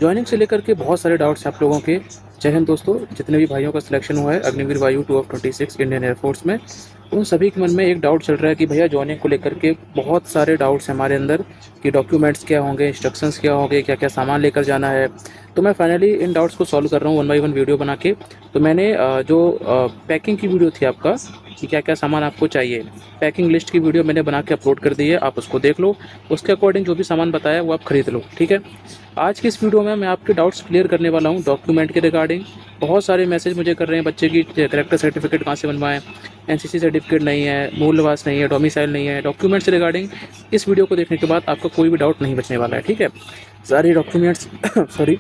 Joining से लेकर के बहुत सारे डाउट्स हैं आप लोगों के। जय हिंद दोस्तों, जितने भी भाइयों का सिलेक्शन हुआ है अग्निवीर वायु 2 ऑफ 26 इंडियन एयरफोर्स में, उन सभी के मन में एक डाउट चल रहा है कि भैया जॉइनिंग को लेकर के बहुत सारे डाउट्स हैं हमारे अंदर कि डॉक्यूमेंट्स क्या होंगे, इंस्ट्रक्शंस क्या होंगे, क्या क्या सामान लेकर जाना है। तो मैं फाइनली इन डाउट्स को सॉल्व कर रहा हूँ वन बाई वन वीडियो बना के। तो मैंने जो पैकिंग की वीडियो थी आपका कि क्या क्या सामान आपको चाहिए, पैकिंग लिस्ट की वीडियो मैंने बना के अपलोड कर दी है, आप उसको देख लो। उसके अकॉर्डिंग जो भी सामान बताया वो आप खरीद लो, ठीक है। आज की इस वीडियो में मैं आपके डाउट्स क्लियर करने वाला हूँ डॉक्यूमेंट के रिगार्डिंग। बहुत सारे मैसेज मुझे कर रहे हैं बच्चे की करेक्टर सर्टिफिकेट कहाँ से बनवाएं, एनसीसी सर्टिफिकेट नहीं है, मूल निवास नहीं है, डोमिसाइल नहीं है। डॉक्यूमेंट्स रिगार्डिंग इस वीडियो को देखने के बाद आपका कोई भी डाउट नहीं बचने वाला है, ठीक है। सारी documents sorry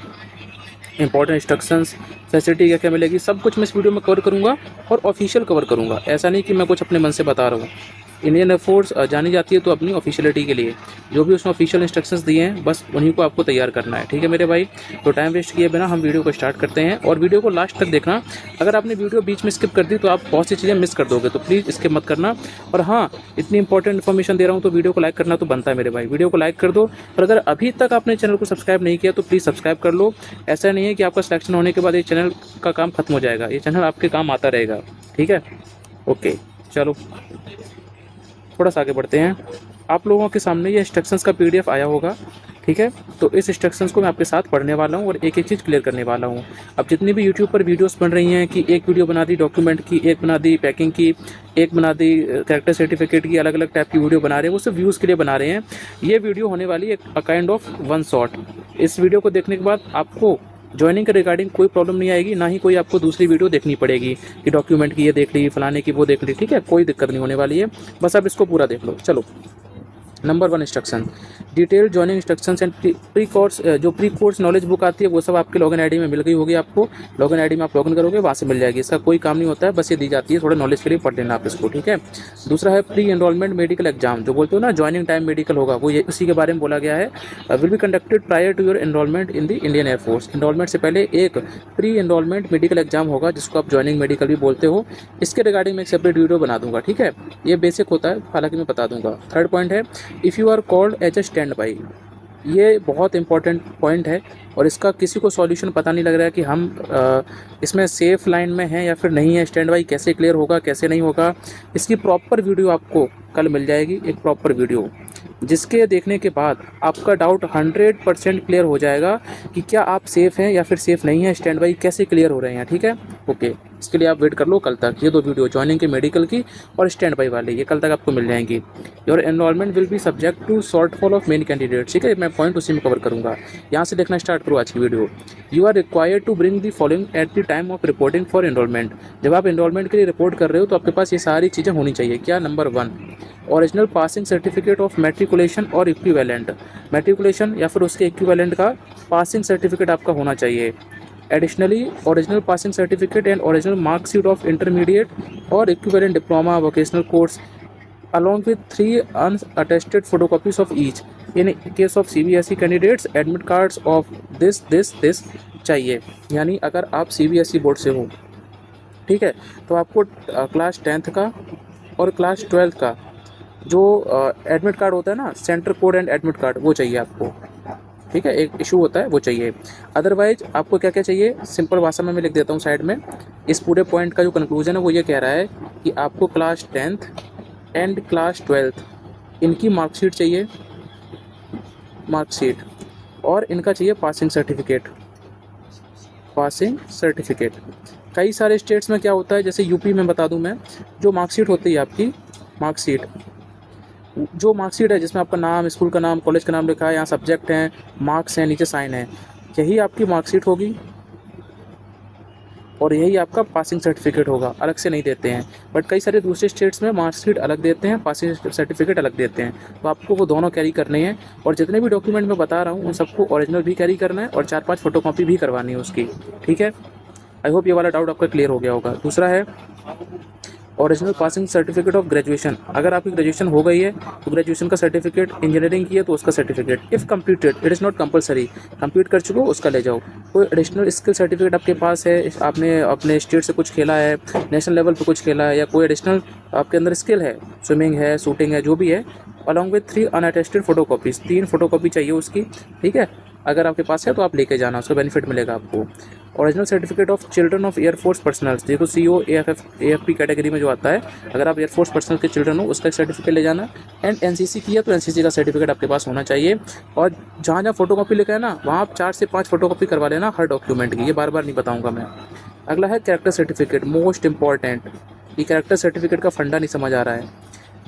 important instructions, facility क्या क्या मिलेगी, सब कुछ मैं इस वीडियो में कवर करूँगा और ऑफिशियल कवर करूँगा। ऐसा नहीं कि मैं कुछ अपने मन से बता रहा हूँ। इंडियन एयरफोर्स जानी जाती है तो अपनी ऑफिशियलिटी के लिए, जो भी उसमें ऑफिशियल इंस्ट्रक्शंस दिए हैं बस उन्हीं को आपको तैयार करना है, ठीक है मेरे भाई। तो टाइम वेस्ट किए बिना हम वीडियो को स्टार्ट करते हैं और वीडियो को लास्ट तक देखना। अगर आपने वीडियो बीच में स्किप कर दी तो आप बहुत सी चीज़ें मिस कर दोगे, तो प्लीज़ स्किप मत करना। और हाँ, इतनी इंपॉर्टेंट इन्फॉर्मेशन दे रहा हूँ तो वीडियो को लाइक करना तो बनता है मेरे भाई। वीडियो को लाइक कर दो और अगर अभी तक आपने चैनल को सब्सक्राइब नहीं किया तो प्लीज़ सब्सक्राइब कर लो। ऐसा नहीं है कि आपका सिलेक्शन होने के बाद ये चैनल का काम खत्म हो जाएगा, ये चैनल आपके काम आता रहेगा, ठीक है। ओके, चलो थोड़ा सा आगे बढ़ते हैं। आप लोगों के सामने ये इंस्ट्रक्शंस का पीडीएफ आया होगा, ठीक है। तो इस इंस्ट्रक्शंस को मैं आपके साथ पढ़ने वाला हूँ और एक एक चीज़ क्लियर करने वाला हूँ। अब जितनी भी यूट्यूब पर वीडियोस बन रही हैं कि एक वीडियो बना दी डॉक्यूमेंट की, एक बना दी पैकिंग की, एक बना दी कैरेक्टर सर्टिफिकेट की, अलग अलग टाइप की वीडियो बना रहे हैं, वो सिर्फ व्यूज़ के लिए बना रहे हैं। ये वीडियो होने वाली है a kind of one shot. इस वीडियो को देखने के बाद आपको ज्वाइनिंग के रिगार्डिंग कोई प्रॉब्लम नहीं आएगी, ना ही कोई आपको दूसरी वीडियो देखनी पड़ेगी कि डॉक्यूमेंट की ये देख ली, फलाने की वो देख ली, ठीक है। कोई दिक्कत नहीं होने वाली है, बस आप इसको पूरा देख लो। चलो, number 1 instruction, detail joining instructions and pre course. जो प्री कोर्स नॉलेज बुक आती है वो सब आपके लॉगिन आईडी में मिल गई होगी आपको। लॉगिन आईडी में आप लॉगिन करोगे वहाँ से मिल जाएगी। इसका कोई काम नहीं होता है, बस ये दी जाती है थोड़ा नॉलेज के लिए, पढ़ लेना आप इसको, ठीक है। दूसरा है प्री एनरोलमेंट मेडिकल एग्जाम, जो बोलते हो ना ज्वाइनिंग टाइम मेडिकल होगा, वो ये उसी के बारे में बोला गया है। Will be conducted prior to your enrolment in the Indian Air Force. Enrolment से पहले एक प्री एनरोलमेंट मेडिकल एग्जाम होगा जिसको आप ज्वाइनिंग मेडिकल भी बोलते हो। इसके रिगार्डिंग मैं एक सेपरेट वीडियो बना दूंगा, ठीक है। ये बेसिक होता है, हालांकि मैं बता दूंगा। थर्ड पॉइंट है if you are called as a stand by. ये बहुत इंपॉर्टेंट पॉइंट है और इसका किसी को सॉल्यूशन पता नहीं लग रहा है कि हम इसमें सेफ लाइन में हैं या फिर नहीं है। स्टैंड बाई कैसे क्लियर होगा, कैसे नहीं होगा, इसकी प्रॉपर वीडियो आपको कल मिल जाएगी, एक प्रॉपर वीडियो जिसके देखने के बाद आपका डाउट 100% क्लियर हो जाएगा कि क्या आप सेफ़ हैं या फिर सेफ़ नहीं है, स्टैंड बाई कैसे क्लियर हो रहे हैं, ठीक है। ओके, इसके लिए आप वेट कर लो कल तक। ये दो वीडियो ज्वाइनिंग के मेडिकल की और स्टैंड बाई वाले, ये कल तक आपको मिल जाएंगी। Your enrolment will be subject to shortfall of men candidate, ठीक है। मैं पॉइंट उसी में कवर करूँगा। यहाँ से देखना स्टार्ट करो आज की video. You are required to bring the following at the time of reporting for enrolment. जब आप एनरोलमेंट के लिए रिपोर्ट कर रहे हो तो आपके पास ये सारी चीज़ें होनी चाहिए। क्या? Number 1, original passing certificate of matriculation और इक्विवेलेंट। मैट्रिकुलेशन या फिर उसके इक्विवेलेंट का पासिंग सर्टिफिकेट आपका होना चाहिए। Additionally original passing certificate and original marksheet of intermediate और equivalent diploma vocational course along with 3 unattested photocopies of each. In case of CBSE candidates, admit cards of this चाहिए। यानी अगर आप CBSE board से हो, ठीक है, तो आपको क्लास 10th का और क्लास 12th का जो एडमिट कार्ड होता है ना, centre code and admit card, वो चाहिए आपको, ठीक है। एक इशू होता है वो चाहिए। अदरवाइज आपको क्या क्या चाहिए, सिंपल भाषा में मैं लिख देता हूँ साइड में। इस पूरे पॉइंट का जो कंक्लूजन है वो ये कह रहा है कि आपको class 10th and class 12th इनकी मार्कशीट चाहिए, मार्कशीट, और इनका चाहिए पासिंग सर्टिफिकेट, पासिंग सर्टिफिकेट। कई सारे स्टेट्स में क्या होता है, जैसे यूपी में बता दूं मैं, जो मार्कशीट होती है आपकी, मार्कशीट, जो मार्कशीट है जिसमें आपका नाम, स्कूल का नाम, कॉलेज का नाम लिखा है, यहाँ सब्जेक्ट हैं, मार्क्स हैं, नीचे साइन है, यही आपकी मार्कशीट होगी और यही आपका पासिंग सर्टिफिकेट होगा। अलग से नहीं देते हैं, बट कई सारे दूसरे स्टेट्स में मार्कशीट अलग देते हैं, पासिंग सर्टिफिकेट अलग देते हैं। तो आपको वो दोनों कैरी करने हैं और जितने भी डॉक्यूमेंट मैं बता रहा हूँ उन सबको ओरिजिनल भी कैरी करना है और 4-5 फोटोकॉपी भी करवानी है उसकी, ठीक है। आई होप ये वाला डाउट आपका क्लियर हो गया होगा। दूसरा है original passing certificate of graduation. अगर आपकी ग्रेजुएशन हो गई है तो ग्रेजुएशन का सर्टिफिकेट, इंजीनियरिंग की है तो उसका certificate. If completed, it is not compulsory, complete कर चुके हो उसका ले जाओ। कोई एडिशनल स्किल सर्टिफिकेट आपके पास है, आपने अपने स्टेट से कुछ खेला है, नेशनल लेवल पर कुछ खेला है, या कोई एडिशनल आपके अंदर स्किल है, स्विमिंग है, शूटिंग है, जो भी है, अलॉन्ग विथ 3 अनअटेस्टेड फोटोकॉपीज़, 3 फोटोकॉपी चाहिए उसकी, ठीक है। अगर आपके पास है तो आप लेके जाना, उसका बेनिफिट मिलेगा आपको। Original certificate of children of Air Force personnels, देखो CO AFP कैटेगरी में जो आता है, अगर आप एयरफोर्स पर्सनल के चिल्ड्रन हो उसका सर्टिफिकेट ले जाना। एंड NCC की है तो NCC का सर्टिफिकेट आपके पास होना चाहिए। और जहाँ जहाँ फोटो कॉपी लिखा है ना, वहाँ आप 4 से 5 फोटो कॉपी करवा लेना हर डॉक्यूमेंट की, ये बार बार नहीं बताऊँगा मैं। अगला है कैरेक्टर सर्टिफिकेट, मोस्ट इंपॉर्टेंट। ये कैरेक्टर सर्टिफिकेट का फंडा नहीं समझ आ रहा है।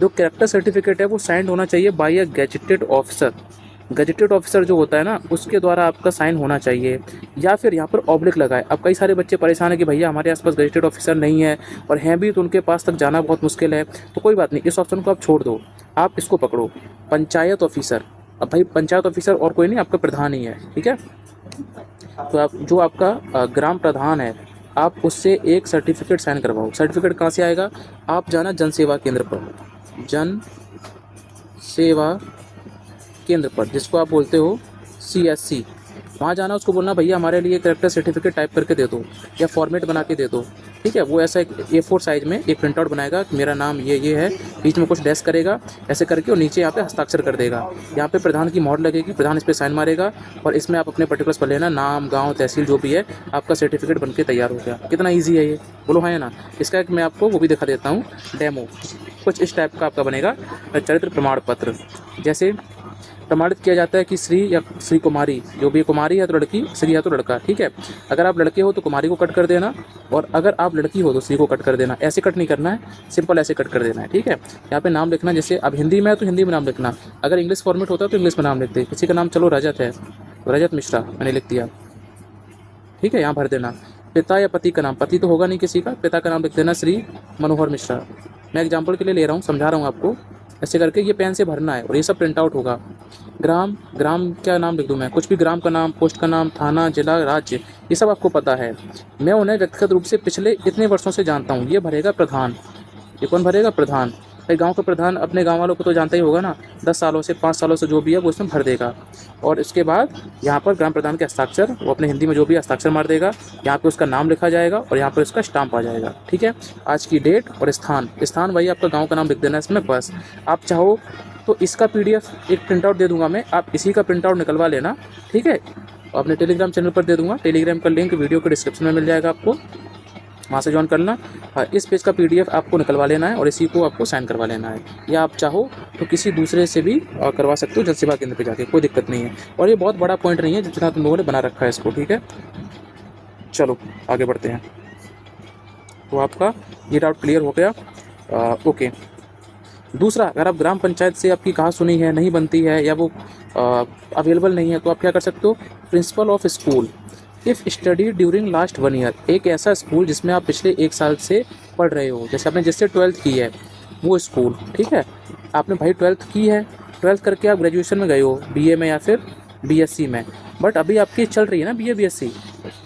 जो कैरेक्टर सर्टिफिकेट है वो साइंड होना चाहिए बाय अ गैजेटेड ऑफिसर। गैजेटेड ऑफिसर जो होता है ना, उसके द्वारा आपका साइन होना चाहिए, या फिर यहाँ पर ऑब्लिक लगाए। अब कई सारे बच्चे परेशान है कि भैया हमारे आसपास गैजेटेड ऑफिसर नहीं है, और हैं भी तो उनके पास तक जाना बहुत मुश्किल है। तो कोई बात नहीं, इस ऑप्शन को आप छोड़ दो, आप इसको पकड़ो, पंचायत ऑफिसर। अब भाई पंचायत ऑफिसर और कोई नहीं, आपका प्रधान ही है, ठीक है। तो आप जो आपका ग्राम प्रधान है, आप उससे एक सर्टिफिकेट साइन करवाओ। सर्टिफिकेट कहाँ से आएगा, आप जाना जन सेवा केंद्र पर, जन सेवा केंद्र पर, जिसको आप बोलते हो CSC, वहाँ जाना, उसको बोलना भैया हमारे लिए कैरेक्टर सर्टिफिकेट टाइप करके दे दो या फॉर्मेट बना के दे दो, ठीक है। वो ऐसा एक A4 साइज में एक प्रिंट आउट बनाएगा कि मेरा नाम ये है, बीच में कुछ डैश करेगा ऐसे करके, और नीचे यहाँ पे हस्ताक्षर कर देगा। यहाँ पे प्रधान की मोहर लगेगी, प्रधान इस पर साइन मारेगा, और इसमें आप अपने पर्टिकुलर्स पर लेना, नाम, गांव, तहसील जो भी है, आपका सर्टिफिकेट बनके तैयार हो गया। कितना ईजी है ये, बोलो हाँ या ना। इसका एक मैं आपको वो भी दिखा देता हूँ डेमो, कुछ इस टाइप का आपका बनेगा चरित्र प्रमाण पत्र। जैसे प्रमाणित किया जाता है कि श्री या श्री कुमारी, जो भी कुमारी है तो लड़की, श्री है तो लड़का, ठीक है। अगर आप लड़के हो तो कुमारी को कट कर देना, और अगर आप लड़की हो तो श्री को कट कर देना। ऐसे कट नहीं करना है, सिंपल ऐसे कट कर देना है, ठीक है। यहाँ पे नाम लिखना, जैसे अब हिंदी में है तो हिंदी में नाम लिखना, अगर इंग्लिश फॉर्मेट होता है तो इंग्लिश में नाम लिखते। किसी का नाम चलो रजत है, रजत मिश्रा मैंने लिख दिया, ठीक है, यहाँ भर देना। पिता या पति का नाम, पति तो होगा नहीं किसी का, पिता का नाम लिख देना श्री मनोहर मिश्रा। मैं एग्जाम्पल के लिए ले रहा हूँ, समझा रहा हूँ आपको, ऐसे करके ये पेन से भरना है, और ये सब प्रिंट आउट होगा। ग्राम, ग्राम क्या नाम लिख दूँ मैं, कुछ भी, ग्राम का नाम, पोस्ट का नाम, थाना, जिला, राज्य, ये सब आपको पता है। मैं उन्हें व्यक्तिगत रूप से पिछले इतने वर्षों से जानता हूँ। ये भरेगा प्रधान। ये कौन भरेगा, प्रधान। भाई गांव का प्रधान अपने गांव वालों को तो जानता ही होगा ना, 10 सालों से 5 सालों से जो भी है वो उसमें भर देगा। और इसके बाद यहाँ पर ग्राम प्रधान के हस्ताक्षर, वो अपने हिंदी में जो भी हस्ताक्षर मार देगा, यहाँ पे उसका नाम लिखा जाएगा और यहाँ पर उसका स्टाम्प आ जाएगा, ठीक है। आज की डेट और स्थान, स्थान भाई आपका गाँव का नाम लिख देना इसमें बस। आप चाहो तो इसका PDF एक प्रिंट आउट दे दूंगा मैं, आप इसी का प्रिंट आउट निकलवा लेना, ठीक है। अपने टेलीग्राम चैनल पर दे दूंगा, टेलीग्राम का लिंक वीडियो के डिस्क्रिप्शन में मिल जाएगा, आपको वहाँ से ज्वाइन करना। हाँ, इस पेज का PDF आपको निकलवा लेना है और इसी को आपको साइन करवा लेना है, या आप चाहो तो किसी दूसरे से भी करवा सकते हो, जन सेवा केंद्र पे जाके, कोई दिक्कत नहीं है। और ये बहुत बड़ा पॉइंट नहीं है जितना तुम लोगों ने बना रखा है इसको, ठीक है। चलो आगे बढ़ते हैं। तो आपका ये डाउट क्लियर हो गया, ओके। दूसरा, अगर आप ग्राम पंचायत से आपकी कहा सुनी है नहीं बनती है, या वो अवेलेबल नहीं है, तो आप क्या कर सकते हो, principle of school if study during last 1 year. एक ऐसा स्कूल जिसमें आप पिछले 1 साल से पढ़ रहे हो, जैसे आपने जिससे 12th की है वो स्कूल, ठीक है। आपने भाई 12th की है, 12th करके आप ग्रेजुएशन में गए हो, BA में या फिर BSc में, बट अभी आपकी चल रही है ना BA BSc,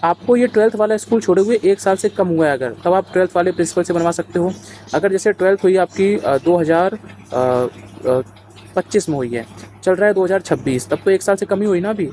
आपको ये 12th वाला स्कूल छोड़े हुए 1 साल से कम हुआ है अगर, तब आप 12th वाले प्रिंसिपल से बनवा सकते हो। अगर जैसे 12th हुई आपकी 2025 में हुई है, चल रहा है 2026, तब तो 1 साल से कम ही हुई ना, अभी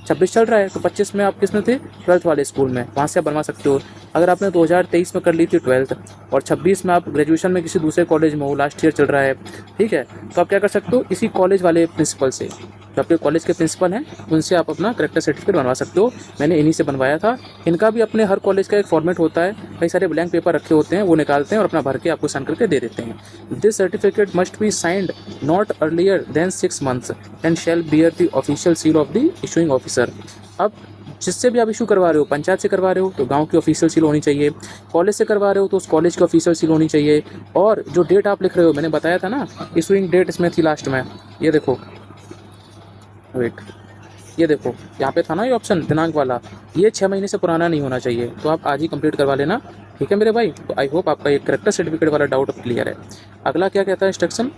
26 चल रहा है, तो 25 में आप किस में थे, 12th वाले स्कूल में, वहाँ से आप बनवा सकते हो। अगर आपने 2023 में कर ली थी 12th और 26 में आप ग्रेजुएशन में किसी दूसरे कॉलेज में हो, लास्ट ईयर चल रहा है, ठीक है, तो आप क्या कर सकते हो, इसी कॉलेज वाले प्रिंसिपल से, जो आपके कॉलेज के प्रिंसिपल हैं, उनसे आप अपना करेक्टर सर्टिफिकेट बनवा सकते हो। मैंने इन्हीं से बनवाया था। इनका भी अपने हर कॉलेज का एक फॉर्मेट होता है, कई सारे ब्लैंक पेपर रखे होते हैं, वो निकालते हैं और अपना भर के आपको साइन करके दे देते हैं। This certificate must be signed not earlier than 6 months and shall bear the official seal of the issuing officer. अब जिससे भी आप इशू करवा रहे हो, पंचायत से करवा रहे हो तो गांव की ऑफिशियल सील होनी चाहिए, कॉलेज से करवा रहे हो तो उस कॉलेज की ऑफिशियल सील होनी चाहिए, और जो डेट आप लिख रहे हो, मैंने बताया था ना इशूइंग डेट इसमें थी लास्ट में, ये देखो, वेट, ये देखो यहाँ पे था ना ये ऑप्शन दिनांक वाला, ये 6 महीने से पुराना नहीं होना चाहिए, तो आप आज ही कंप्लीट करवा लेना, ठीक है मेरे भाई। तो आई होप आपका ये करेक्टर सर्टिफिकेट वाला डाउट अब क्लियर है। अगला क्या कहता है instruction,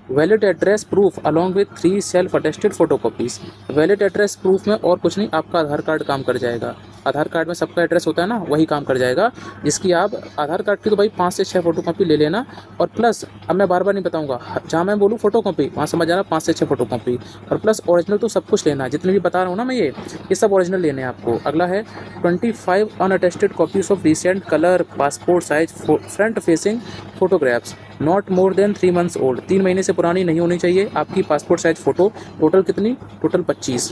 valid address proof along with 3 self attested photocopies. Valid address proof में और कुछ नहीं, आपका आधार कार्ड काम कर जाएगा। आधार कार्ड में सबका एड्रेस होता है ना, वही काम कर जाएगा, जिसकी आप आधार कार्ड की तो भाई 5 से 6 फोटोकॉपी ले लेना, और प्लस अब मैं बार बार नहीं बताऊंगा, जहाँ मैं बोलूँ फोटोकॉपी वहाँ समझ जाना, 5 से 6 फोटोकॉपी, और प्लस ओरिजिनल तो सब कुछ लेना, जितने भी बता रहा हूँ ना मैं, ये सब ओरिजिनल लेने हैं आपको। अगला है 25 unattested copies of recent colour passport size front facing photographs not more than 3 months old. 3 महीने से पुरानी नहीं होनी चाहिए आपकी पासपोर्ट साइज फ़ोटो। टोटल कितनी, total 25,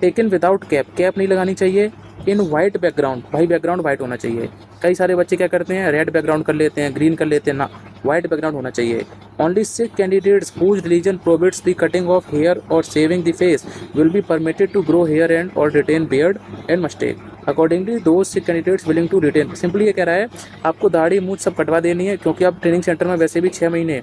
taken without cap, cap नहीं लगानी चाहिए। इन वाइट बैकग्राउंड, भाई बैकग्राउंड वाइट होना चाहिए। कई सारे बच्चे क्या करते हैं, रेड बैकग्राउंड कर लेते हैं, ग्रीन कर लेते हैं, ना वाइट बैकग्राउंड होना चाहिए। Only 6 candidates whose religion prohibits the cutting of hair और shaving the face will be permitted to grow hair and और retain beard and moustache. Accordingly दो 6 candidates willing to retain. Simply ये कह रहा है आपको दाढ़ी मूंछ सब कटवा देनी है, क्योंकि आप ट्रेनिंग सेंटर में वैसे भी 6 महीने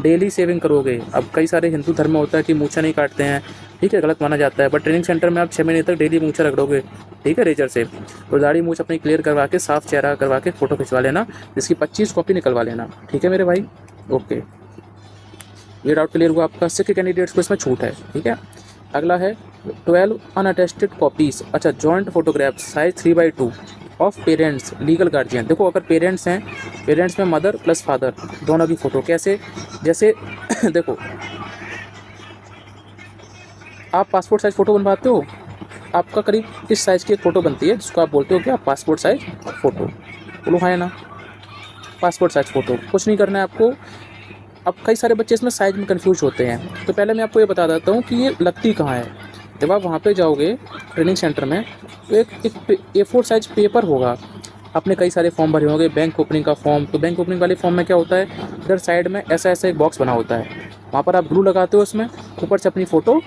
डेली शेविंग करोगे। अब कई सारे हिंदू धर्म में होता है कि मूछा नहीं काटते हैं, ठीक है, गलत माना जाता है, बट ट्रेनिंग सेंटर में आप 6 महीने तक डेली मूछा रगड़ोगे, ठीक है, रेजर से। तो दाढ़ी मूछ अपनी क्लियर करवा के, साफ चेहरा करवा के फ़ोटो खिंचवा लेना, जिसकी 25 कॉपी निकलवा लेना, ठीक है मेरे भाई। ओके, ये डाउट क्लियर हुआ आपका। 6 कैंडिडेट्स को इसमें छूट है, ठीक है। अगला है 12 अनअटेस्टेड कॉपीज़, अच्छा, joint photograph size 3/2 of parents legal guardian. देखो अगर पेरेंट्स हैं, पेरेंट्स में मदर प्लस फादर दोनों की फ़ोटो, कैसे, जैसे देखो आप पासपोर्ट साइज़ फ़ोटो बनवाते हो, आपका करीब इस साइज़ की एक फ़ोटो बनती है, जिसको आप बोलते हो कि आप पासपोर्ट साइज़ फ़ोटो, बोलो हाँ या ना, पासपोर्ट साइज़ फ़ोटो। कुछ नहीं करना है आपको। अब कई सारे बच्चे इसमें साइज़ में कंफ्यूज होते हैं, तो पहले मैं आपको ये बता देता हूँ कि ये लगती कहाँ है। जब आप वहाँ पे जाओगे ट्रेनिंग सेंटर में, तो एक A4 साइज़ पेपर होगा, आपने कई सारे फॉर्म भरे होंगे, बैंक ओपनिंग का फॉर्म। तो बैंक ओपनिंग वाले फॉर्म में क्या होता है, इधर साइड में ऐसा ऐसा एक बॉक्स बना होता है, वहाँ पर आप ग्लू लगाते हो, उसमें ऊपर से अपनी फ़ोटो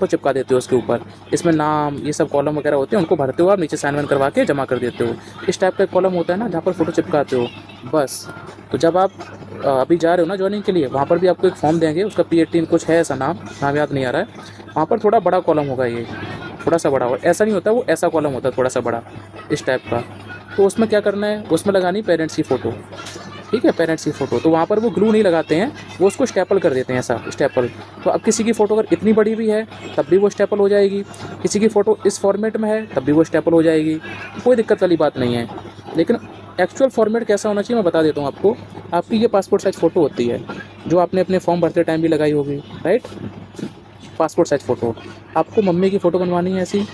चिपका देते हो उसके ऊपर। इसमें नाम, ये सब कॉलम वगैरह होते हैं, उनको भरते हो आप, नीचे साइन वाइन करवा के जमा कर देते हो। इस टाइप का एक कॉलम होता है ना, जहाँ पर फ़ोटो चिपकाते हो, बस। तो जब आप अभी जा रहे हो ना ज्वाइनिंग के लिए, वहाँ पर भी आपको एक फॉर्म देंगे, उसका P18 कुछ है ऐसा नाम याद नहीं आ रहा है। वहाँ पर थोड़ा बड़ा कॉलम होगा, ये थोड़ा सा बड़ा, और ऐसा नहीं होता, वो ऐसा कॉलम होता है थोड़ा सा बड़ा, इस टाइप का। तो उसमें क्या करना है, उसमें लगानी पेरेंट्स की फ़ोटो, ठीक है, पेरेंट्स की फ़ोटो। तो वहाँ पर वो ग्लू नहीं लगाते हैं, वो उसको स्टेपल कर देते हैं, ऐसा स्टेपल। तो अब किसी की फ़ोटो अगर इतनी बड़ी भी है तब भी वो स्टेपल हो जाएगी, किसी की फ़ोटो इस फॉर्मेट में है तब भी वो स्टेपल हो जाएगी, कोई दिक्कत वाली बात नहीं है। लेकिन एक्चुअल फॉर्मेट कैसा होना चाहिए मैं बता देता हूँ आपको। आपकी ये पासपोर्ट साइज़ फ़ोटो होती है, जो आपने अपने फॉर्म भरते टाइम भी लगाई होगी, राइट, पासपोर्ट साइज़ फ़ोटो। आपको मम्मी की फ़ोटो बनवानी है ऐसी,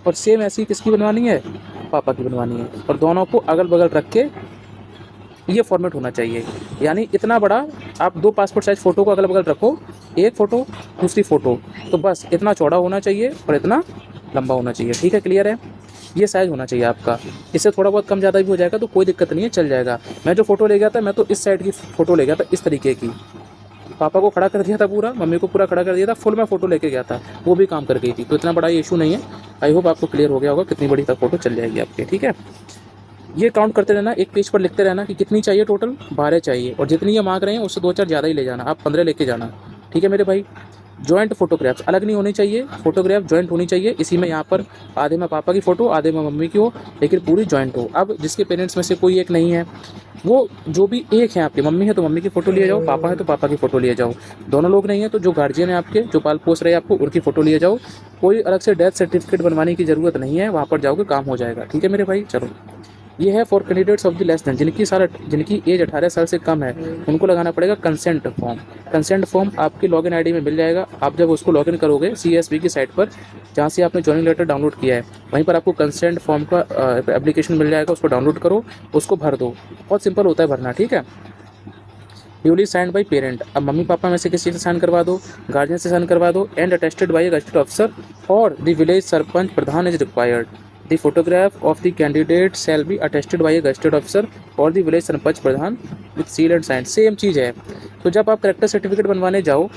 और सेम ऐसी किसकी बनवानी है, पापा की बनवानी है, और दोनों को अगल बगल रख के ये फॉर्मेट होना चाहिए। यानी इतना बड़ा, आप 2 पासपोर्ट साइज़ फ़ोटो को अगल बगल रखो, एक फ़ोटो दूसरी फ़ोटो, तो बस इतना चौड़ा होना चाहिए और इतना लंबा होना चाहिए, ठीक है, क्लियर है। ये साइज़ होना चाहिए आपका। इससे थोड़ा बहुत कम ज़्यादा भी हो जाएगा तो कोई दिक्कत नहीं है, चल जाएगा। मैं जो फ़ोटो ले गया था, मैं तो इस साइड की फ़ोटो ले गया था, इस तरीके की। पापा को खड़ा कर दिया था पूरा, मम्मी को पूरा खड़ा कर दिया था, फुल मैं फ़ोटो लेके गया था, वो भी काम कर गई थी। तो इतना बड़ा ये इशू नहीं है। आई होप आपको क्लियर हो गया होगा कितनी बड़ी तक फ़ोटो चल जाएगी आपके, ठीक है। ये काउंट करते रहना, एक पेज पर लिखते रहना कि कितनी चाहिए, टोटल 12 चाहिए, और जितनी ये मांग रहे हैं उससे 2-4 ज़्यादा ही ले जाना, आप 15 लेके जाना, ठीक है मेरे भाई। जॉइंट फोटोग्राफ्स अलग नहीं होनी चाहिए, फोटोग्राफ जॉइंट होनी चाहिए। इसी में यहाँ पर आधे में पापा की फ़ोटो, आधे में मम्मी की हो, लेकिन पूरी जॉइंट हो। अब जिसके पेरेंट्स में से कोई एक नहीं है, वो जो भी एक है, आपकी मम्मी है तो मम्मी की फ़ोटो लिए जाओ, पापा है तो पापा की फ़ोटो लिए जाओ। दोनों लोग नहीं है तो जो गार्जियन है आपके, जो पाल पोस रहे हैं आपको, उनकी फ़ोटो लिए जाओ। कोई अलग से डेथ सर्टिफिकेट बनवाने की ज़रूरत नहीं है, वहाँ पर जाओगे काम हो जाएगा, ठीक है मेरे भाई। चलो, ये है for candidates of the less than, जिनकी एज 18 साल से कम है, उनको लगाना पड़ेगा कंसेंट फॉर्म। कंसेंट फॉर्म आपकी लॉगिन आईडी में मिल जाएगा। आप जब उसको लॉगिन करोगे CSB की साइट पर, जहाँ से आपने जॉइनिंग लेटर डाउनलोड किया है, वहीं पर आपको कंसेंट फॉर्म का एप्लीकेशन मिल जाएगा। उसको डाउनलोड करो, उसको भर दो, बहुत सिंपल होता है भरना, ठीक है। ड्यूली साइंड बाई पेरेंट, अब मम्मी पापा में से किसी से साइन करवा दो, गार्जियन से साइन करवा दो, and attested by gazetted officer और the village sarpanch pradhan is required. The photograph of the candidate shall be attested by a gazetted officer और the village sarpanch pradhan with seal and sign। Same चीज़ है। तो जब आप करेक्टर सर्टिफिकेट बनवाने जाओ,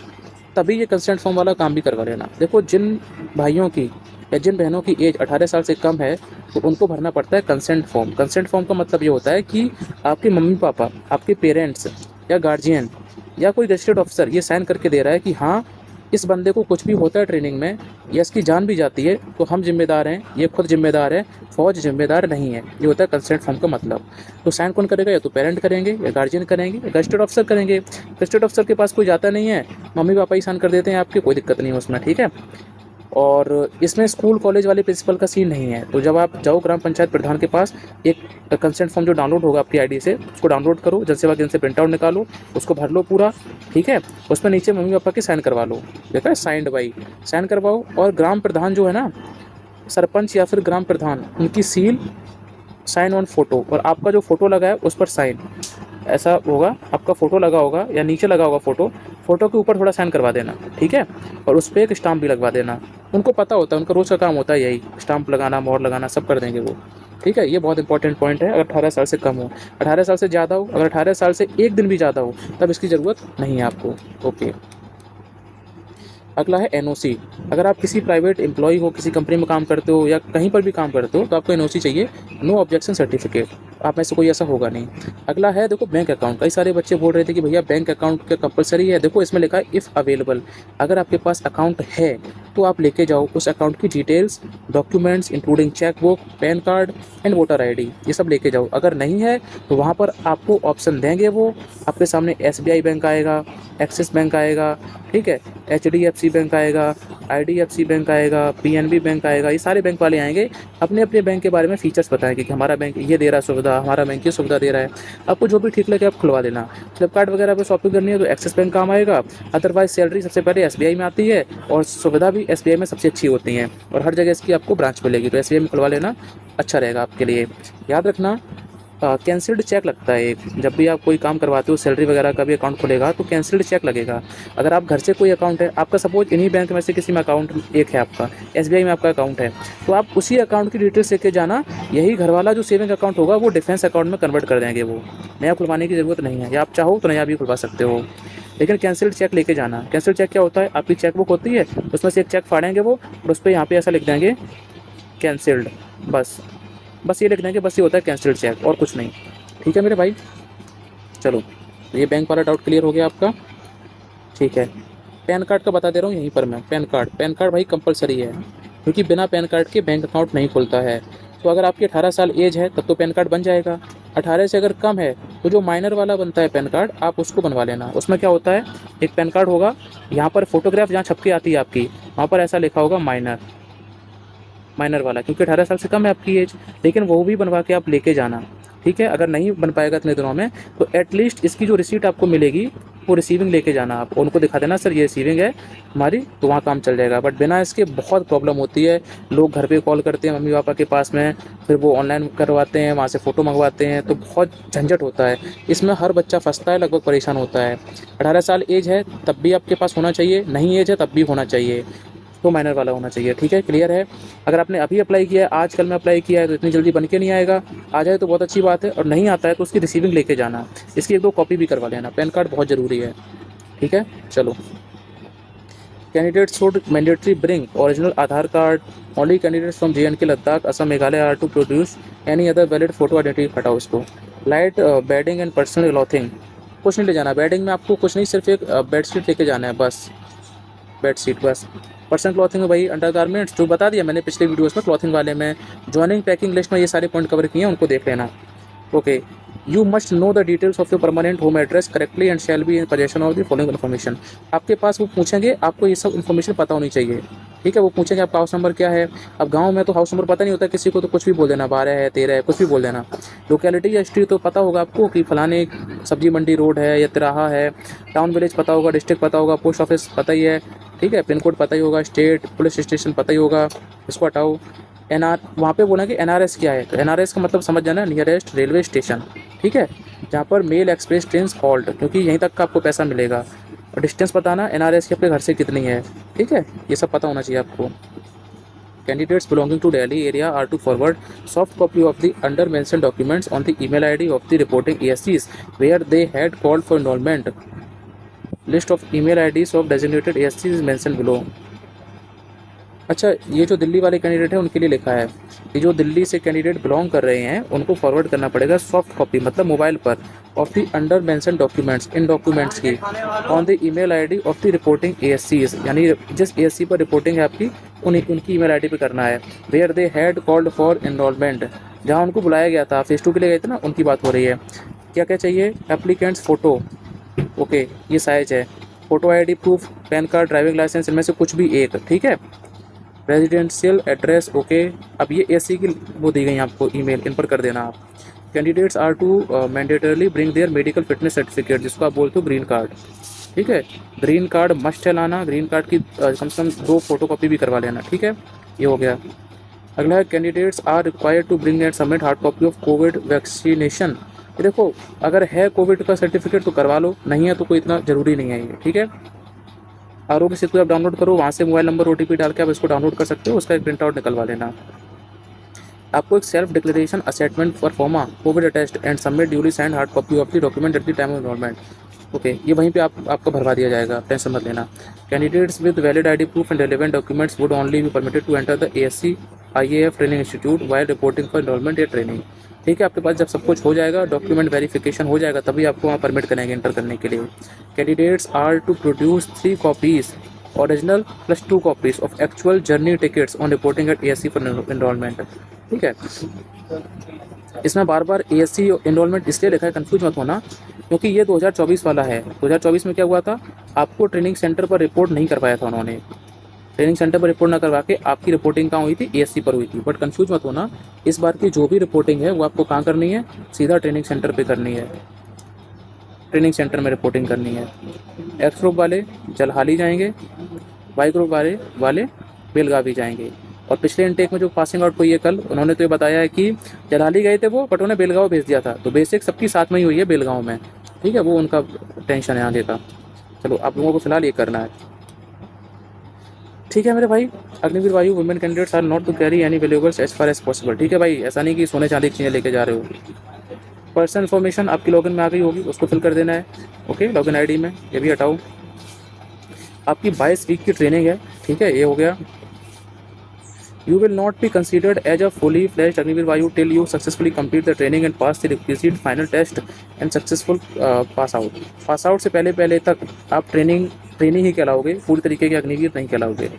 तभी ये कंसेंट फॉर्म वाला काम भी करवा लेना। देखो, जिन भाइयों की या जिन बहनों की एज 18 साल से कम है, तो उनको भरना पड़ता है कंसेंट फॉर्म। कंसेंट फॉर्म का मतलब ये होता है कि आपके मम्मी पापा, आपके पेरेंट्स या गार्जियन या कोई गजेटेड ऑफिसर ये साइन करके दे रहा है कि हाँ, इस बंदे को कुछ भी होता है ट्रेनिंग में या इसकी जान भी जाती है तो हम जिम्मेदार हैं, ये खुद जिम्मेदार है, फौज जिम्मेदार नहीं है। ये होता है कंसेंट फॉर्म का मतलब। तो साइन कौन करेगा? या तो पेरेंट करेंगे, या गार्जियन करेंगे, या गजेटेड ऑफिसर करेंगे। गजेटेड ऑफिसर के पास कोई जाता नहीं है, मम्मी पापा ही साइन कर देते हैं आपके, कोई दिक्कत नहीं है उसमें, ठीक है। और इसमें स्कूल कॉलेज वाले प्रिंसिपल का सीन नहीं है। तो जब आप जाओ ग्राम पंचायत प्रधान के पास, एक कंसेंट फॉर्म जो डाउनलोड होगा आपकी आईडी से, उसको डाउनलोड करो, जनसेवा केंद्र से प्रिंट आउट निकालो, उसको भर लो पूरा, ठीक है। उसमें नीचे मम्मी पापा की साइन करवा लो, देखा है, साइंड बाई, साइन करवाओ। और ग्राम प्रधान जो है ना, सरपंच या फिर ग्राम प्रधान, उनकी सील, साइन ऑन फोटो, और आपका जो फोटो लगा है उस पर साइन। ऐसा होगा, आपका फ़ोटो लगा होगा या नीचे लगा होगा फ़ोटो फ़ोटो के ऊपर थोड़ा साइन करवा देना, ठीक है, और उस पर एक स्टाम्प भी लगवा देना। उनको पता होता है, उनका रोज़ का काम होता है यही, स्टाम्प लगाना, मोहर लगाना, सब कर देंगे वो, ठीक है। ये बहुत इंपॉर्टेंट पॉइंट है। अगर 18 साल से कम हो, 18 साल से ज़्यादा हो, अगर 18 साल से एक दिन भी ज़्यादा हो तब इसकी ज़रूरत नहीं है आपको। ओके, अगला है एनओसी। अगर आप किसी प्राइवेट एम्प्लॉय हो, किसी कंपनी में काम करते हो या कहीं पर भी काम करते हो तो आपको एनओसी चाहिए, नो ऑब्जेक्शन सर्टिफिकेट। आप में से कोई ऐसा होगा नहीं। अगला है देखो बैंक अकाउंट। कई सारे बच्चे बोल रहे थे कि भैया बैंक अकाउंट क्या कंपलसरी है। देखो इसमें लिखा है इफ़ अवेलेबल। अगर आपके पास अकाउंट है तो आप लेके जाओ उस अकाउंट की details, documents including chequebook, pan card and voter ID, ये सब लेके जाओ। अगर नहीं है तो वहाँ पर आपको ऑप्शन देंगे वो, आपके सामने एसबीआई बैंक आएगा, एक्सिस बैंक आएगा, ठीक है, एचडीएफसी बैंक आएगा, आईडीएफसी बैंक आएगा, पीएनबी बैंक आएगा। ये सारे बैंक वाले आएंगे, अपने अपने बैंक के बारे में फीचर्स बताएंगे कि हमारा बैंक ये दे रहा है सुविधा, हमारा बैंक ये सुविधा दे रहा है। आपको जो भी ठीक लगे आप खुलवा देना। फ्लिपकार्ट वगैरह पर शॉपिंग करनी है तो एक्सिस बैंक काम आएगा, अदरवाइज सैलरी सबसे पहले एसबीआई में आती है और सुविधा भी एसबीआई में सबसे अच्छी होती है और हर जगह इसकी आपको ब्रांच मिलेगी, तो एसबीआई में खुलवा लेना, अच्छा रहेगा आपके लिए। याद रखना कैंसिल्ड चेक लगता है एक, जब भी आप कोई काम करवाते हो, सैलरी वगैरह का भी अकाउंट खुलेगा तो कैंसिल्ड चेक लगेगा। अगर आप घर से कोई अकाउंट है आपका, सपोज इन्हीं बैंक में से किसी में अकाउंट एक है आपका, एसबीआई में आपका अकाउंट है, तो आप उसी अकाउंट की डिटेल्स लेके जाना। यही घर वाला जो सेविंग अकाउंट होगा वो डिफेंस अकाउंट में कन्वर्ट कर देंगे वो, नया खुलवाने की ज़रूरत नहीं है। या आप चाहो तो नया भी खुलवा सकते हो, लेकिन कैंसिल्ड चेक लेके जाना। कैंसिल्ड चेक क्या होता है, आपकी चेकबुक होती है, उसमें से एक चेक फाड़ेंगे वो और उस पर यहाँ पे ऐसा लिख देंगे कैंसिल्ड, बस ये लिख देंगे, बस ये होता है कैंसिल्ड चेक और कुछ नहीं। ठीक है मेरे भाई, चलो ये बैंक वाला डाउट क्लियर हो गया आपका, ठीक है। पैन कार्ड का बता दे रहा हूँ यहीं पर मैं। पैन कार्ड भाई कंपलसरी है, क्योंकि बिना पैन कार्ड के बैंक अकाउंट नहीं खुलता है। तो अगर आपकी 18 साल एज है तब तो पैन कार्ड बन जाएगा। 18 से अगर कम है तो जो माइनर वाला बनता है पैन कार्ड, आप उसको बनवा लेना। उसमें क्या होता है, एक पैन कार्ड होगा, यहाँ पर फोटोग्राफ जहाँ छप के आती है आपकी, वहाँ पर ऐसा लिखा होगा माइनर वाला, क्योंकि 18 साल से कम है आपकी एज। लेकिन वो भी बनवा के आप लेके जाना, ठीक है। अगर नहीं बन पाएगा इतने दिनों में तो एटलीस्ट इसकी जो रिसीट आपको मिलेगी वो रिसीविंग लेके जाना। आप उनको दिखा देना सर ये रिसीविंग है हमारी, तो वहाँ काम चल जाएगा। बट बिना इसके बहुत प्रॉब्लम होती है। लोग घर पे कॉल करते हैं मम्मी पापा के पास में, फिर वो ऑनलाइन करवाते हैं, वहाँ से फ़ोटो मंगवाते हैं, तो बहुत झंझट होता है। इसमें हर बच्चा फंसता है, लगभग परेशान होता है। 18 साल एज है तब भी आपके पास होना चाहिए, नहीं एज है तब भी होना चाहिए, तो माइनर वाला होना चाहिए, ठीक है। क्लियर है। अगर आपने अभी अप्लाई किया है, आजकल में अप्लाई किया है, तो इतनी जल्दी बन के नहीं आएगा। आ जाए तो बहुत अच्छी बात है, और नहीं आता है तो उसकी रिसीविंग लेके जाना, इसकी 1-2 कॉपी भी करवा लेना। पैन कार्ड बहुत ज़रूरी है, ठीक है। चलो, candidates should mandatory bring original Aadhaar card. Only candidates from JNK, Ladakh, Assam, Meghalaya are to produce any other valid photo identity. हटाओ इसको। Light bedding and personal clothing, कुछ नहीं ले जाना। बेडिंग में आपको कुछ नहीं, सिर्फ एक बेडशीट लेके जाना है, बस बेडशीट बस। पर्सनल क्लॉथिंग में भाई अंडरगारमेंट्स जो बता दिया मैंने पिछले वीडियोस में, क्लॉथिंग वाले में जॉइनिंग पैकिंग लिस्ट में ये सारे पॉइंट कवर किए हैं, उनको देख लेना। Okay, you must know the details of your permanent home address correctly and shall be in possession of the following information. आपके पास वो पूछेंगे, आपको ये सब इन्फॉर्मेशन पता होनी चाहिए, ठीक है। वो पूछेंगे आपका हाउस नंबर क्या है। अब गांव में तो हाउस नंबर पता नहीं होता किसी को, तो कुछ भी बोल देना, 12 है, 13 है, कुछ भी बोल देना। लोकेलिटी या स्ट्रीट तो पता होगा आपको कि फलाने सब्जी मंडी रोड है या तिराहा है। टाउन विलेज पता होगा, डिस्ट्रिक्ट पता होगा, पोस्ट ऑफिस पता ही है, ठीक है। पिन कोड पता ही होगा, स्टेट पुलिस स्टेशन पता ही होगा, इसको हटाओ। वहाँ पे बोला कि NRS क्या है, तो NRS का मतलब समझ जाना, नियरेस्ट रेलवे स्टेशन, ठीक है, जहाँ पर मेल एक्सप्रेस ट्रेन हॉल्ट, क्योंकि यहीं तक का आपको पैसा मिलेगा। और डिस्टेंस बताना NRS की अपने घर से कितनी है, ठीक है, ये सब पता होना चाहिए आपको। Candidates belonging to Delhi area are to forward soft copy of the under mentioned documents on the email ID of the reporting ASCs where they had called for enrollment. List of email IDs of designated ASCs is mentioned below. अच्छा, ये जो दिल्ली वाले candidate है उनके लिए लिखा है, ये जो दिल्ली से कैंडिडेट बिलोंग कर रहे हैं उनको फॉरवर्ड करना पड़ेगा सॉफ्ट कॉपी, मतलब मोबाइल पर, of the under mention documents, इन डॉक्यूमेंट्स की, on the email ID of the reporting ASCs, यानी जिस ASC पर रिपोर्टिंग है आपकी उनकी ईमेल आईडी पे करना है। Where they had called for enrolment, जहाँ उनको बुलाया गया था, फेस 2 के लिए गए थे ना, उनकी बात हो रही है। क्या क्या चाहिए, एप्लीकेंट्स फ़ोटो, ओके, ये साइज है, photo ID proof, PAN card, driving licence, इनमें से कुछ भी एक, ठीक है। Residential address, okay. अब ये ASC की वो दी गई आपको ईमेल, इन पर कर देना आप। Candidates are to mandatorily bring their medical fitness certificate, जिसको आप बोलते हो ग्रीन कार्ड, ठीक है। ग्रीन कार्ड मस्ट है लाना, ग्रीन कार्ड की कम से कम 2 फोटोकॉपी भी करवा लेना, ठीक है। ये हो गया। अगला है candidates are required to bring and submit hard copy of covid vaccination ये देखो, अगर है कोविड का सर्टिफिकेट तो करवा लो, नहीं है तो कोई इतना ज़रूरी नहीं है ये, ठीक है। आरोग्य सेतु ऐप डाउनलोड करो, वहाँ से मोबाइल नंबर OTP डाल के आप इसको डाउनलोड कर सकते हो, उसका एक प्रिंट आउट निकलवा लेना। आपको एक सेल्फ डिक्लेरेशन असेटमेंट फॉर फॉर्मा Covid attest and submit duly signed hard copy of the document eight the time of enrolment. Okay, ये वहीं पे आपका भरवा दिया जाएगा, टेंशन मत लेना। Candidates with valid ID proof and relevant documents would only be permitted to enter the ASC IAF training institute while reporting for enrolment या ट्रेनिंग। ठीक है, आपके पास जब सब कुछ हो जाएगा, डॉक्यूमेंट वेरिफिकेशन हो जाएगा, तभी आपको वहाँ परमिट करेंगे एंटर करने के लिए। Candidates are to produce 3 copies original plus 2 copies of actual journey tickets on reporting at ASC for enrolment. ठीक है, इसमें बार बार ASC एनरोलमेंट इसलिए लिखा है, कंफ्यूज मत होना, क्योंकि ये 2024 वाला है। 2024 में क्या हुआ था, आपको ट्रेनिंग सेंटर पर रिपोर्ट नहीं करवाया था उन्होंने। ट्रेनिंग सेंटर पर रिपोर्ट ना करवा के आपकी रिपोर्टिंग कहाँ हुई थी, ASC पर हुई थी। बट कंफ्यूज मत होना, इस बार की जो भी रिपोर्टिंग है वो आपको कहाँ करनी है, सीधा ट्रेनिंग सेंटर पर करनी है, ट्रेनिंग सेंटर में रिपोर्टिंग करनी है। X ग्रुप वाले जलहाली जाएंगे, Y ग्रुप वाले बेलगावी जाएंगे। और पिछले इनटेक में जो पासिंग आउट हुई है कल, उन्होंने तो ये बताया है कि जलहाली गए थे वो, बट उन्हें बेलगांव भेज दिया था। तो बेसिक सबकी साथ में ही हुई है बेलगांव में, ठीक है, वो उनका टेंशन है आगे का। चलो, आप लोगों को फिलहाल ये करना है, ठीक है मेरे भाई। Agniveer Vayu women candidates are not to carry any valuables as far as possible. ठीक है भाई, ऐसा नहीं कि सोने चांदी की चीज़ें लेके जा रहे हो। पर्सनल इन्फॉर्मेशन आपकी लॉगिन में आ गई होगी, उसको फिल कर देना है। ओके, लॉगिन ID में ये भी हटाओ। आपकी 22 वीक की ट्रेनिंग है, ठीक है, ये हो गया। You will not be considered as a fully fledged Agnivir Vayu till you successfully complete the training and pass the requisite final test and successful pass out. Pass out से पहले तक आप ट्रेनिंग ही कहलाओगे, पूरी तरीके के अग्निवीर नहीं कहलाओगे।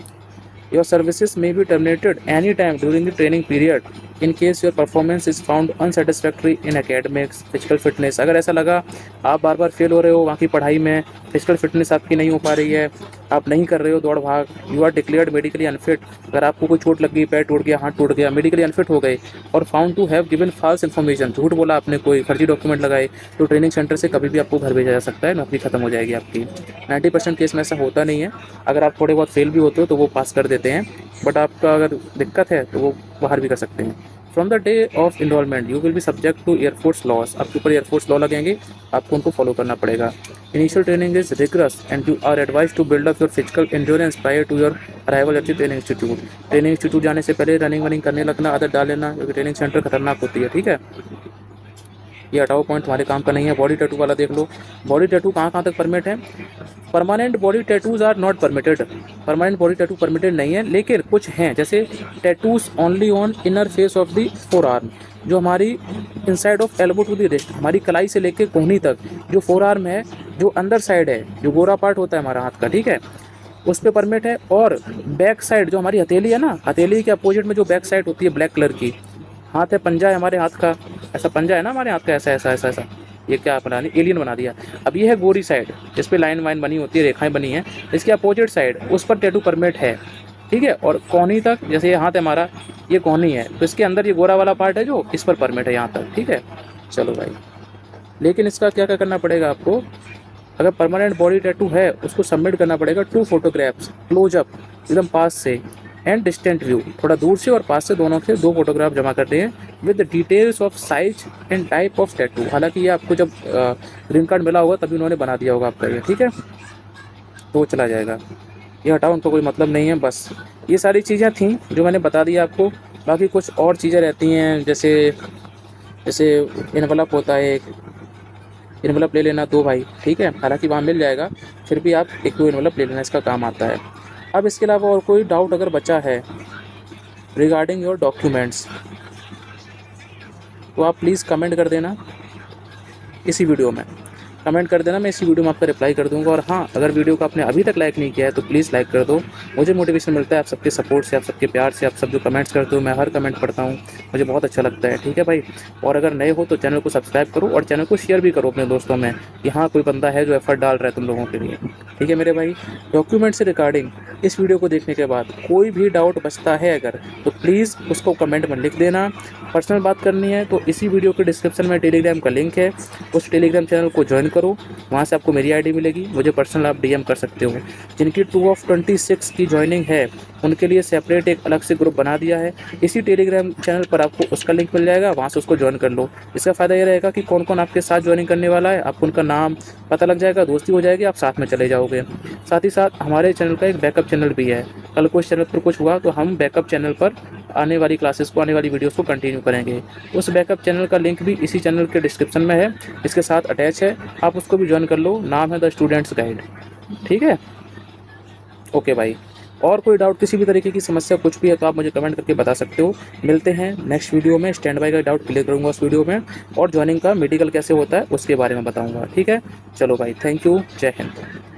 Your services may be terminated any time during the training period in case your performance is found unsatisfactory in academics, physical fitness। अगर ऐसा लगा आप बार बार फेल हो रहे हो वहाँ की पढ़ाई में, फिजिकल फिटनेस आपकी नहीं हो पा रही है, आप नहीं कर रहे हो दौड़ भाग, you are declared medically unfit, अगर आपको कोई चोट लग गई, पैर टूट गया, हाथ टूट गया, मेडिकली अनफिट हो गए, और found to have given false information, झूठ बोला आपने, कोई फर्जी डॉक्यूमेंट लगाए, तो ट्रेनिंग सेंटर से कभी भी आपको घर भेजा जा सकता है, नौकरी खत्म हो जाएगी आपकी। 90% केस में ऐसा होता नहीं है, अगर आप थोड़े बहुत फेल भी होते हो तो वो पास कर देते हैं, बट आपका अगर दिक्कत है तो वो बाहर भी कर सकते हैं। From the day of enrolment you will be subject to air force laws. आपके ऊपर एयरफोर्स लॉ लगेंगे, आपको उनको फॉलो करना पड़ेगा। Initial training is rigorous and you are advise to build up your physical endurance prior to your arrival at the training institute. Training institute जाने से पहले रनिंग वनिंग करने लगना, आदत डाल लेना, क्योंकि ट्रेनिंग सेंटर खतरनाक होती है। ठीक है, ये हटाओ, पॉइंट तुम्हारे काम का नहीं है। बॉडी टैटू वाला देख लो, बॉडी टैटू कहाँ तक परमिट है। Permanent body tattoos are not permitted, permanent body tattoo permitted नहीं है, लेकिन कुछ हैं, जैसे tattoos only on inner face of the forearm, जो हमारी inside of elbow to the wrist, हमारी कलाई से लेकर कोहनी तक जो फोर आर्म है, जो अंदर साइड है, जो गोरा पार्ट होता है हमारा हाथ का, ठीक है, उस पर परमिट है। और बैक साइड जो हमारी हथेली है ना, हथेली के अपोजिट में जो बैक साइड होती है ब्लैक कलर की, हाथ है, पंजा है हमारे हाथ का, ऐसा पंजा है ना हमारे हाथ का, ऐसा ऐसा ऐसा ऐसा, ये क्या बना दिया, एलियन बना दिया। अब ये है गोरी साइड, जिस पे लाइन वाइन बनी होती है, रेखाएं बनी हैं, इसके अपोजिट साइड उस पर टैटू परमिट है, ठीक है। और कोहनी तक, जैसे ये हाथ है हमारा, ये कोहनी है, तो इसके अंदर ये गोरा वाला पार्ट है जो, इस पर परमिट है यहाँ तक, ठीक है। चलो भाई, लेकिन इसका क्या क्या करना पड़ेगा आपको, अगर परमानेंट बॉडी टैटू है उसको सबमिट करना पड़ेगा 2 फोटोग्राफ्स, क्लोजअप एकदम पास से, एंड डिस्टेंट व्यू, थोड़ा दूर से और पास से, दोनों से 2 फोटोग्राफ जमा करते हैं with details of size and type of tattoo. हालांकि ये आपको जब ग्रीन कार्ड मिला होगा तभी उन्होंने बना दिया होगा आपका ये, ठीक है, तो वो चला जाएगा। ये हटाओ, उनको कोई मतलब नहीं है। बस ये सारी चीज़ें थी जो मैंने बता दी आपको। बाकी कुछ और चीज़ें रहती हैं, जैसे इनवलप होता है, एक इनवलप ले लेना 2 भाई, ठीक है, हालांकि वहाँ मिल जाएगा, फिर भी आप 1-2 इनवलप ले लेना, इसका काम आता है। अब इसके अलावा और कोई डाउट अगर बचा है रिगार्डिंग योर डॉक्यूमेंट्स, तो आप प्लीज़ कमेंट कर देना, इसी वीडियो में कमेंट कर देना, मैं इसी वीडियो में आपका रिप्लाई कर दूंगा। और हाँ, अगर वीडियो को आपने अभी तक लाइक नहीं किया है तो प्लीज़ लाइक कर दो, मुझे मोटिवेशन मिलता है आप सबके सपोर्ट से, आप सबके प्यार से, आप सब जो कमेंट्स करते हो, मैं हर कमेंट पढ़ता हूँ, मुझे बहुत अच्छा लगता है, ठीक है भाई। और अगर नए हो तो चैनल को सब्सक्राइब करो और चैनल को शेयर भी करो अपने दोस्तों में, कि हाँ कोई बंदा है जो एफर्ट डाल रहा है तुम लोगों के लिए, ठीक है मेरे भाई। डॉक्यूमेंट से रिगार्डिंग इस वीडियो को देखने के बाद कोई भी डाउट बचता है अगर, तो प्लीज़ उसको कमेंट में लिख देना। पर्सनल बात करनी है तो इसी वीडियो के डिस्क्रिप्शन में टेलीग्राम का लिंक है, उस टेलीग्राम चैनल को ज्वाइन करो, वहाँ से आपको मेरी आईडी मिलेगी, मुझे पर्सनल आप डीएम कर सकते हो। जिनकी 2 ऑफ 26 की ज्वाइनिंग है उनके लिए सेपरेट एक अलग से ग्रुप बना दिया है। इसी टेलीग्राम चैनल पर आपको उसका लिंक मिल जाएगा, वहाँ से उसको ज्वाइन कर लो। इसका फ़ायदा ये रहेगा कि कौन कौन आपके साथ ज्वाइनिंग करने वाला है, आपको उनका नाम पता लग जाएगा, दोस्ती हो जाएगी, आप साथ में चले जाओगे। साथ ही साथ हमारे चैनल का एक बैकअप चैनल भी है, कल को इस चैनल पर कुछ हुआ तो हम बैकअप चैनल पर आने वाली क्लासेस को, आने वाली वीडियोस को कंटिन्यू करेंगे। उस बैकअप चैनल का लिंक भी इसी चैनल के डिस्क्रिप्शन में है, इसके साथ अटैच है, आप उसको भी ज्वाइन कर लो। नाम है द स्टूडेंट्स गाइड। ठीक है, ओके भाई। और कोई डाउट, किसी भी तरीके की समस्या कुछ भी है तो आप मुझे कमेंट करके बता सकते हो। मिलते हैं नेक्स्ट वीडियो में, स्टैंड बाय का डाउट क्लियर करूँगा उस वीडियो में, और ज्वाइनिंग का मेडिकल कैसे होता है उसके बारे में बताऊँगा। ठीक है, चलो भाई, थैंक यू, जय हिंद।